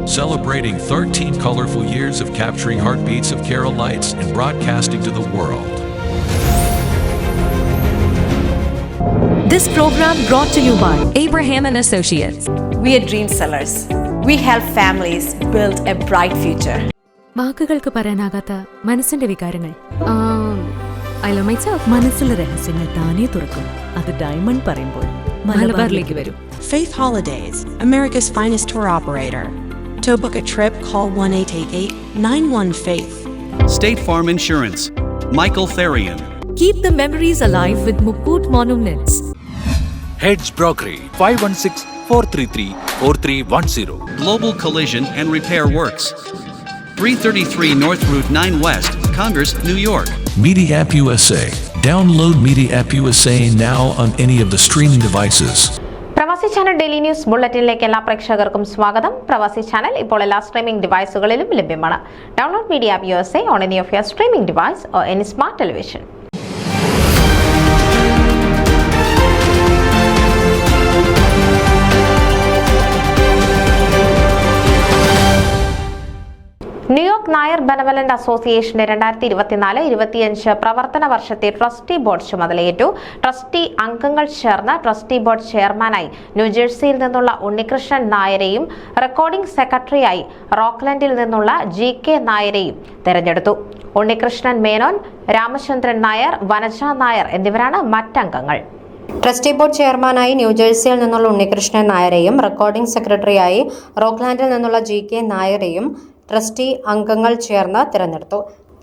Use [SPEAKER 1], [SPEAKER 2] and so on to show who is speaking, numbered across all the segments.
[SPEAKER 1] celebrating 13 colorful years of capturing heartbeats of Kerala lights and broadcasting to the world.
[SPEAKER 2] This program brought to you by Abraham and Associates.
[SPEAKER 3] We are dream sellers. We help families build a bright future.
[SPEAKER 4] വാക്കുകൾക്ക് പറയാനാകാത്ത മനസ്സിന്റെ വികാരങ്ങൾ. I love myself. മനസ്സിലെ രഹസ്യങ്ങൾ താനേ തുറക്കും. അത് diamond പറയുമ്പോൾ മലബാറിലേക്ക് വരും.
[SPEAKER 5] Faith Holidays, America's finest tour operator. To book a trip, call 1-888-91-FAITH.
[SPEAKER 6] State Farm Insurance, Michael Therian.
[SPEAKER 2] Keep the memories alive with Mukut Monuments.
[SPEAKER 7] Heads Brokery 516-433-4310.
[SPEAKER 6] Global Collision and Repair Works, 333 North Route 9 West, Congress, New York.
[SPEAKER 1] Media App USA. Download Media App USA now on any of the streaming devices.
[SPEAKER 8] പ്രവാസി channel daily news ബുള്ളറ്റിനിലേക്ക് എല്ലാ പ്രേക്ഷകർക്കും സ്വാഗതം. പ്രവാസി channel ഇപ്പോൾ എല്ലാ streaming ഡിവൈസുകളിലും ലഭ്യമാണ്. Download media app USA on any of your streaming device or any smart television. New York Nair benevolent അസോസിയേഷന്റെ 2024-25 പ്രവർത്തന വർഷത്തെ ട്രസ്റ്റി ബോർഡ് ചുമതലയേറ്റു. ട്രസ്റ്റി അംഗങ്ങൾ ചേർന്ന് ട്രസ്റ്റി ബോർഡ് ചെയർമാനായി ന്യൂജേഴ്സിയിൽ നിന്നുള്ള ഉണ്ണികൃഷ്ണൻ നായരെയും റെക്കോർഡിംഗ് സെക്രട്ടറിയായി റോക്ക്ലൻഡിൽ നിന്നുള്ള GK നായരെയും തെരഞ്ഞെടുത്തു. ഉണ്ണികൃഷ്ണൻ മേനോൻ, രാമചന്ദ്രൻ നായർ, വനജ നായർ എന്നിവരാണ് മറ്റംഗങ്ങൾ.
[SPEAKER 9] ട്രസ്റ്റി ബോർഡ് ചെയർമാനായി ന്യൂജേഴ്സിയിൽ നിന്നുള്ള ഉണ്ണികൃഷ്ണൻ നായരെയും റെക്കോർഡിംഗ് സെക്രട്ടറിയായി റോക്ക്ലാൻഡിൽ നിന്നുള്ള GK നായരെയും ട്രസ്റ്റി അംഗങ്ങൾ ചേർന്ന് തിരഞ്ഞെടുത്തു.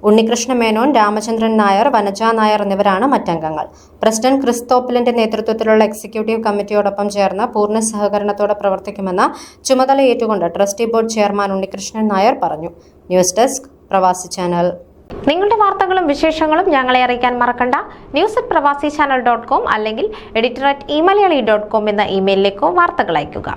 [SPEAKER 9] ഉണ്ണികൃഷ്ണ മേനോൻ, രാമചന്ദ്രൻ നായർ, വനജ നായർ എന്നിവരാണ് മറ്റംഗങ്ങൾ. പ്രസിഡന്റ് ക്രിസ് തോപ്പിലിന്റെ നേതൃത്വത്തിലുള്ള എക്സിക്യൂട്ടീവ് കമ്മിറ്റിയോടൊപ്പം ചേർന്ന് പൂർണ്ണ സഹകരണത്തോടെ പ്രവർത്തിക്കുമെന്ന് ചുമതല ഏറ്റുകൊണ്ട് trustee board chairman Unnikrishnan Nair പറഞ്ഞു. News desk, Pravasi channel.
[SPEAKER 8] നിങ്ങളുടെ വാർത്തകളും വിശേഷങ്ങളും ഞങ്ങളെ അറിയിക്കാൻ മറക്കണ്ട. news@pravasichannel.com അല്ലെങ്കിൽ editor@emalayali.com എന്ന ഇമെയിലിലേക്കോ വാർത്തകൾ അയയ്ക്കുക.